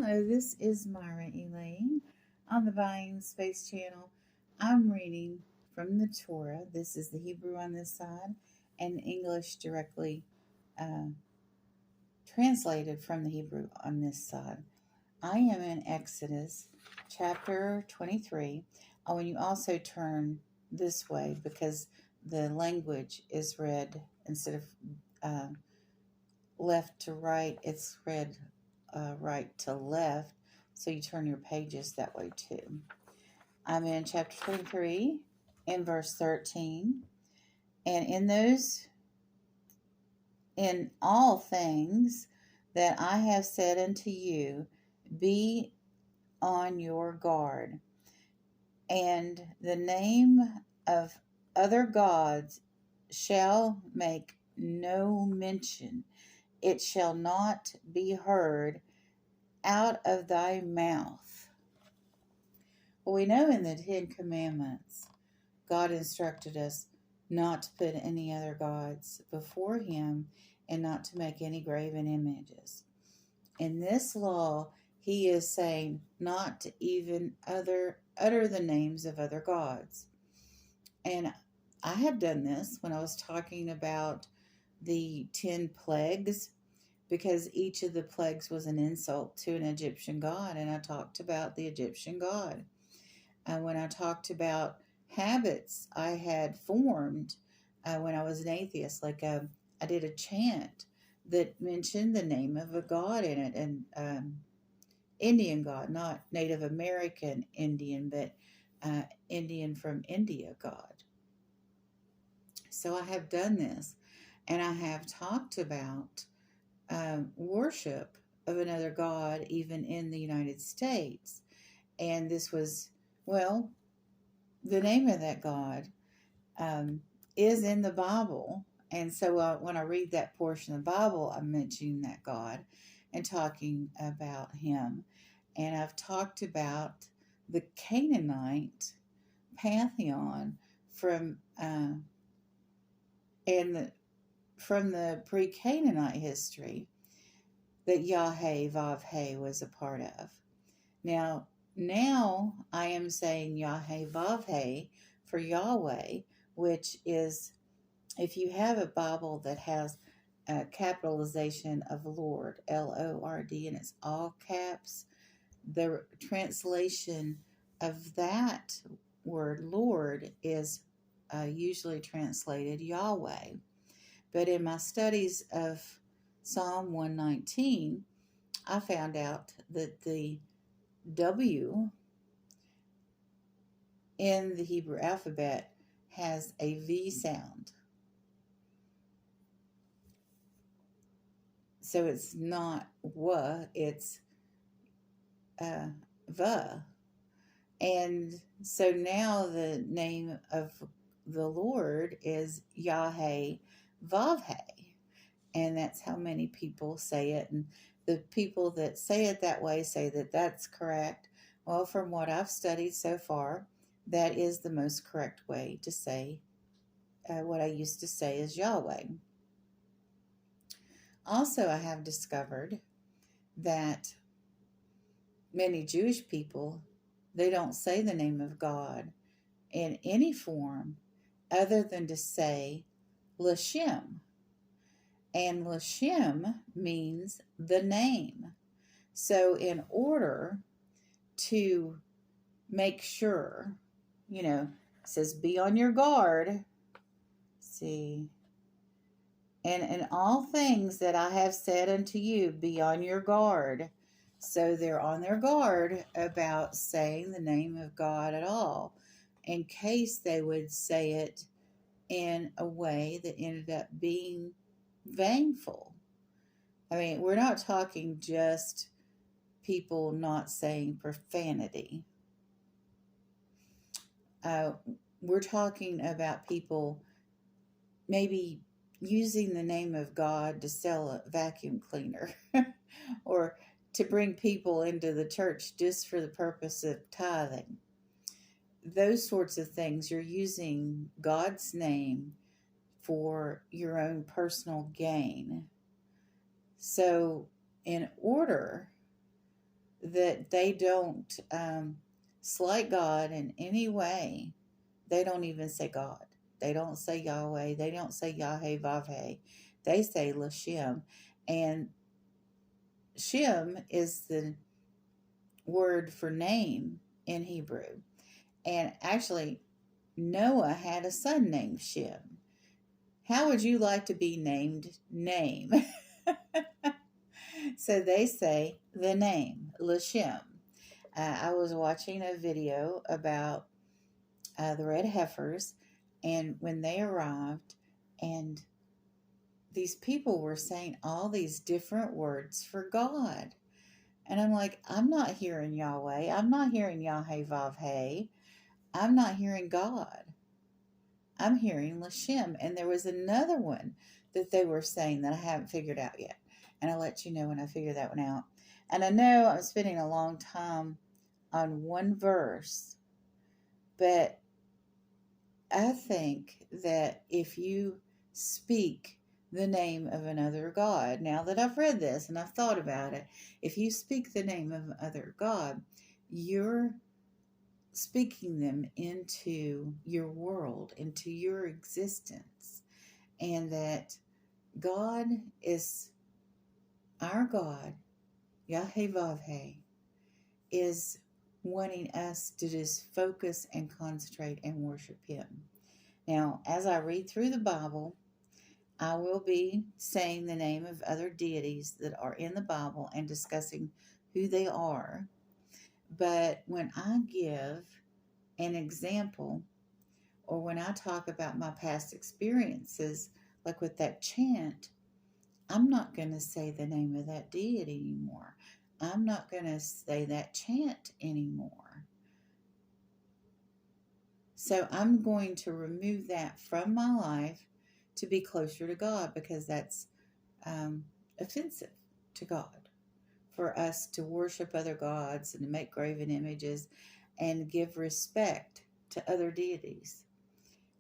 Hello, this is Myra Elaine on the Buying Space channel. I'm reading from the Torah. This is the Hebrew on this side and English directly uh, translated from the Hebrew on this side. I am in Exodus chapter 23. Oh, and you also turn this way because the language is read instead of uh, left to right, it's read right to left. So you turn your pages that way too. I'm in chapter 23 in verse 13. And in all things that I have said unto you, be on your guard. And the name of other gods shall make no mention. It shall not be heard out of thy mouth. Well, we know in the Ten Commandments, God instructed us not to put any other gods before him and not to make any graven images. In this law, he is saying not to even utter the names of other gods. And I have done this when I was talking about the 10 plagues, because each of the plagues was an insult to an Egyptian god, and I talked about the Egyptian god. When I talked about habits I had formed when I was an atheist, like I did a chant that mentioned the name of a god in it, and Indian god, not Native American Indian, but Indian from India god. So I have done this, and I have talked about worship of another god, even in the United States. And this was, well, the name of that god is in the Bible. And so when I read that portion of the Bible, I'm mentioning that God and talking about him. And I've talked about the Canaanite pantheon from from the pre-Canaanite history that Yahweh Vav was a part of. Now I am saying Yahweh Vav for Yahweh, which is, if you have a Bible that has a capitalization of Lord, Lord, and it's all caps, the translation of that word Lord is usually translated Yahweh. But in my studies of Psalm 119, I found out that the W in the Hebrew alphabet has a V sound. So it's not wa, it's va. And so now the name of the Lord is Yahweh Vavhe. And that's how many people say it. And the people that say it that way say that that's correct. Well, from what I've studied so far, that is the most correct way to say what I used to say is Yahweh. Also, I have discovered that many Jewish people, they don't say the name of God in any form other than to say Lashem. And Lashem means the name. So in order to make sure, it says be on your guard. See, and in all things that I have said unto you, be on your guard. So they're on their guard about saying the name of God at all, in case they would say it in a way that ended up being vainful. I mean, we're not talking just people not saying profanity. We're talking about people maybe using the name of God to sell a vacuum cleaner or to bring people into the church just for the purpose of tithing. Those sorts of things, you're using God's name for your own personal gain. So in order that they don't slight God in any way. They don't even say God. They don't say Yahweh. They don't say Yahweh Vavhe. They say Lashem. And Shem is the word for name in Hebrew. And actually, Noah had a son named Shem. How would you like to be named name? So they say the name, Lashem. I was watching a video about the red heifers, and when they arrived, and these people were saying all these different words for God. And I'm like, I'm not hearing Yahweh. I'm not hearing Yahweh Vavhe. I'm not hearing God. I'm hearing Lashem. And there was another one that they were saying that I haven't figured out yet. And I'll let you know when I figure that one out. And I know I'm spending a long time on one verse, but I think that if you speak the name of another God, now that I've read this and I've thought about it, if you speak the name of another God, you're speaking them into your world, into your existence, and that God is our God, Yahweh Vavhe, is wanting us to just focus and concentrate and worship Him. Now, as I read through the Bible, I will be saying the name of other deities that are in the Bible and discussing who they are. But when I give an example, or when I talk about my past experiences, like with that chant, I'm not going to say the name of that deity anymore. I'm not going to say that chant anymore. So I'm going to remove that from my life to be closer to God, because that's offensive to God for us to worship other gods and to make graven images and give respect to other deities.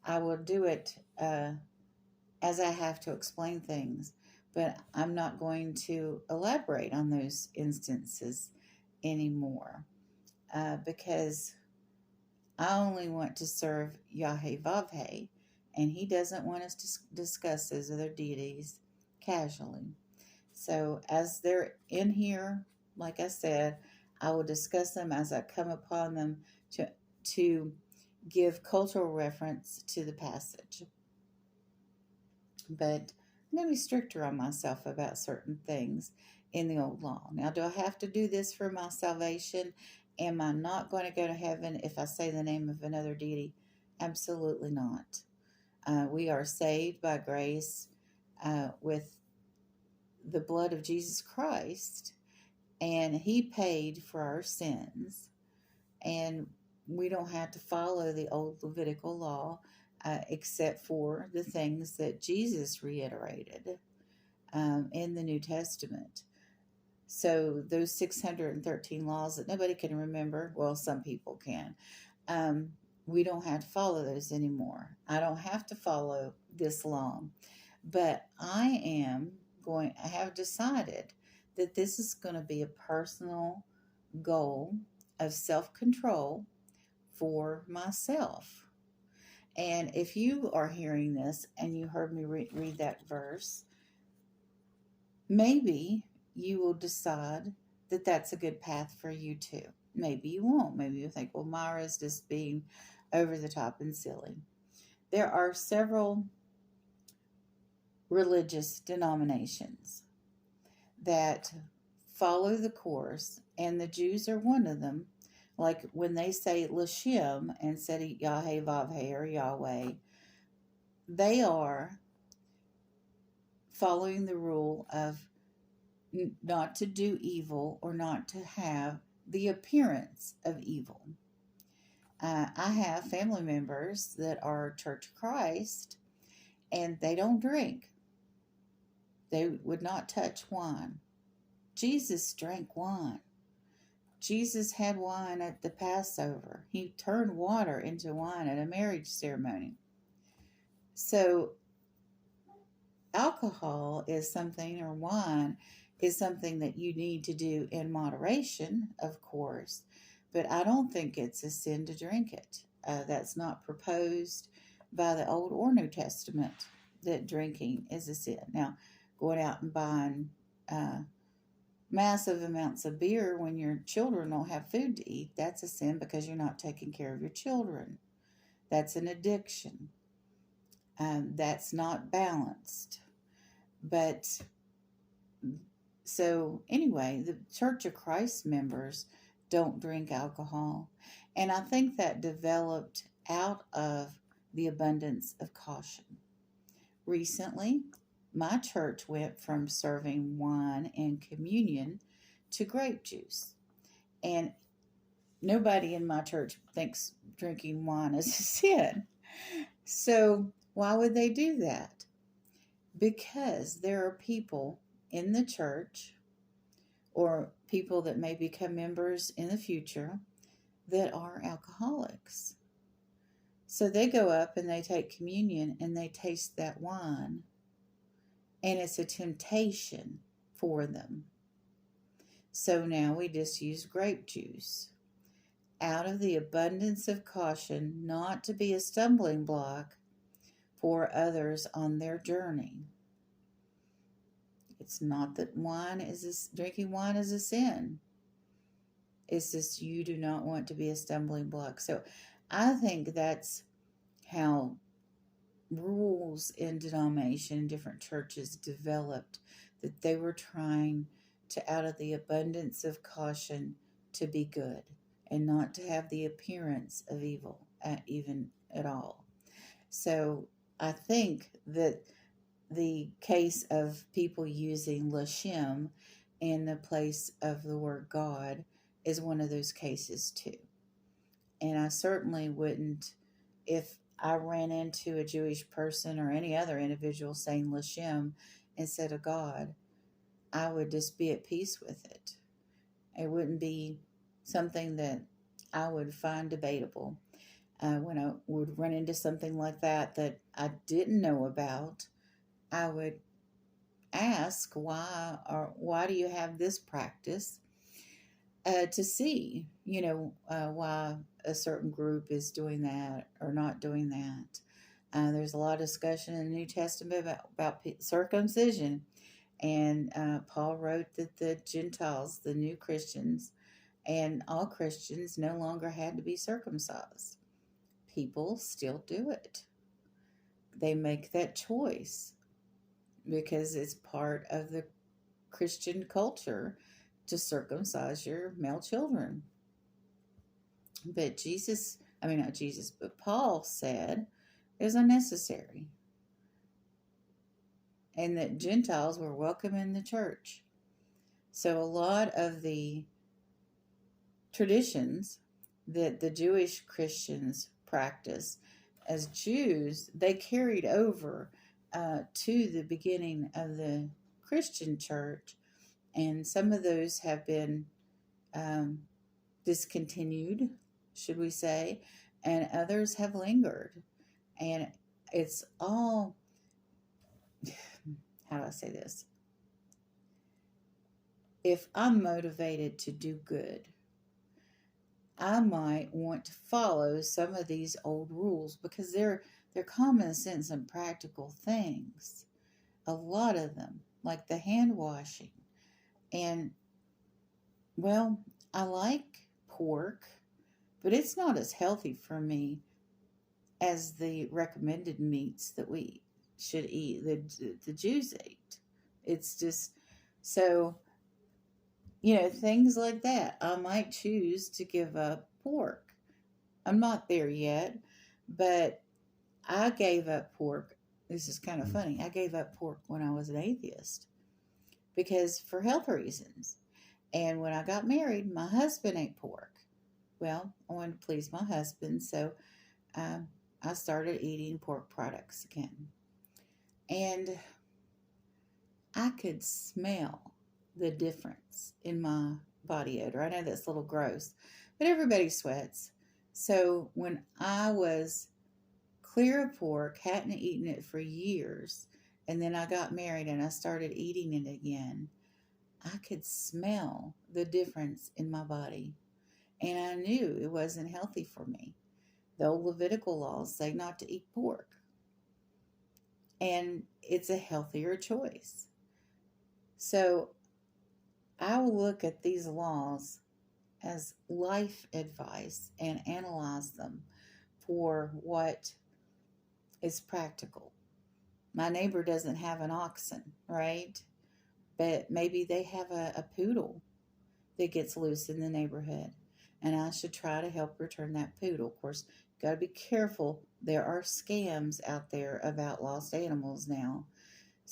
I will do it as I have to explain things, but I'm not going to elaborate on those instances anymore because I only want to serve Yahweh Vavhe, and He doesn't want us to discuss those other deities casually. So as they're in here, like I said, I will discuss them as I come upon them to give cultural reference to the passage. But I'm going to be stricter on myself about certain things in the old law. Now, do I have to do this for my salvation? Am I not going to go to heaven if I say the name of another deity? Absolutely not. We are saved by grace with the blood of Jesus Christ, and He paid for our sins, and we don't have to follow the old Levitical law except for the things that Jesus reiterated in the New Testament. So those 613 laws that nobody can remember, well, some people can, we don't have to follow those anymore. I don't have to follow this law, but I have decided that this is going to be a personal goal of self-control for myself. And if you are hearing this and you heard me read that verse, maybe you will decide that that's a good path for you too. Maybe you won't. Maybe you'll think, well, Myra's just being over the top and silly. There are several religious denominations that follow the course, and the Jews are one of them. Like when they say Lashem instead of Yahweh Vavhe or Yahweh, they are following the rule of not to do evil or not to have the appearance of evil. I have family members that are Church of Christ, and they don't drink. They would not touch wine. Jesus drank wine. Jesus had wine at the Passover. He turned water into wine at a marriage ceremony. So alcohol is something, or wine, is something that you need to do in moderation, of course, but I don't think it's a sin to drink it. That's not proposed by the Old or New Testament that drinking is a sin. Now, going out and buying massive amounts of beer when your children don't have food to eat, that's a sin because you're not taking care of your children. That's an addiction. That's not balanced. But so, anyway, the Church of Christ members don't drink alcohol. And I think that developed out of the abundance of caution. Recently, my church went from serving wine and communion to grape juice. And nobody in my church thinks drinking wine is a sin. So, why would they do that? Because there are people in the church or people that may become members in the future that are alcoholics. So they go up and they take communion and they taste that wine, and it's a temptation for them. So now we just use grape juice out of the abundance of caution, not to be a stumbling block for others on their journey. It's not that drinking wine is a sin. It's just you do not want to be a stumbling block. So I think that's how rules in denomination in different churches developed, that they were trying to, out of the abundance of caution, to be good and not to have the appearance of evil even at all. So I think that the case of people using Lashem in the place of the word God is one of those cases too. And I certainly wouldn't, if I ran into a Jewish person or any other individual saying Lashem instead of God, I would just be at peace with it. It wouldn't be something that I would find debatable. When I would run into something like that I didn't know about, I would ask why do you have this practice, to see, why a certain group is doing that or not doing that. There's a lot of discussion in the New Testament about circumcision, and Paul wrote that the Gentiles, the new Christians, and all Christians no longer had to be circumcised. People still do it. They make that choice because it's part of the Christian culture to circumcise your male children. But but Paul said it was unnecessary, and that Gentiles were welcome in the church. So a lot of the traditions that the Jewish Christians practice as Jews, they carried over to the beginning of the Christian church, and some of those have been discontinued, should we say, and others have lingered. And it's all, how do I say this? If I'm motivated to do good, I might want to follow some of these old rules because they're common sense and practical things. A lot of them, like the hand washing. And, well, I like pork, but it's not as healthy for me as the recommended meats that we should eat, the Jews ate. It's just, so, things like that. I might choose to give up pork. I'm not there yet, but I gave up pork. This is kind of funny. I gave up pork when I was an atheist because for health reasons. And when I got married, my husband ate pork. Well, I wanted to please my husband, so I started eating pork products again. And I could smell the difference in my body odor. I know that's a little gross, but everybody sweats. So when I was clear of pork, hadn't eaten it for years, and then I got married and I started eating it again, I could smell the difference in my body. And I knew it wasn't healthy for me. The old Levitical laws say not to eat pork. And it's a healthier choice. So I will look at these laws as life advice and analyze them for what is practical. My neighbor doesn't have an oxen, right? But maybe they have a poodle that gets loose in the neighborhood. And I should try to help return that poodle. Of course, got to be careful. There are scams out there about lost animals now.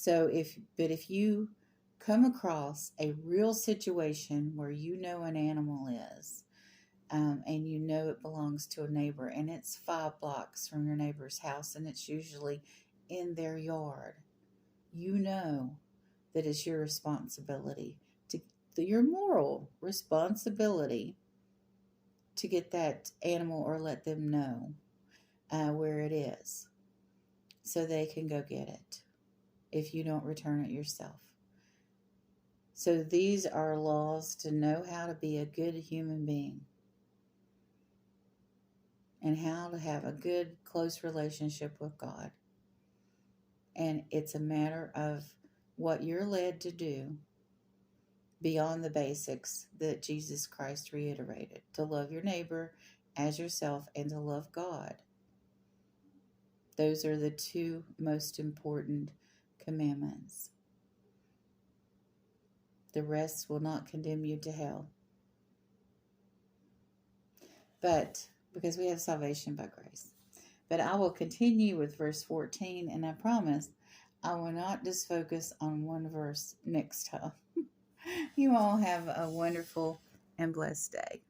But if you come across a real situation where you know an animal is, and you know it belongs to a neighbor, and it's 5 blocks from your neighbor's house, and it's usually in their yard, you know that it's your responsibility to your moral responsibility to get that animal or let them know where it is so they can go get it if you don't return it yourself. So these are laws to know how to be a good human being and how to have a good, close relationship with God. And it's a matter of what you're led to do beyond the basics that Jesus Christ reiterated, to love your neighbor as yourself and to love God. Those are the 2 most important commandments. The rest will not condemn you to hell. But because we have salvation by grace. But I will continue with verse 14, and I promise I will not just focus on one verse next time. You all have a wonderful and blessed day.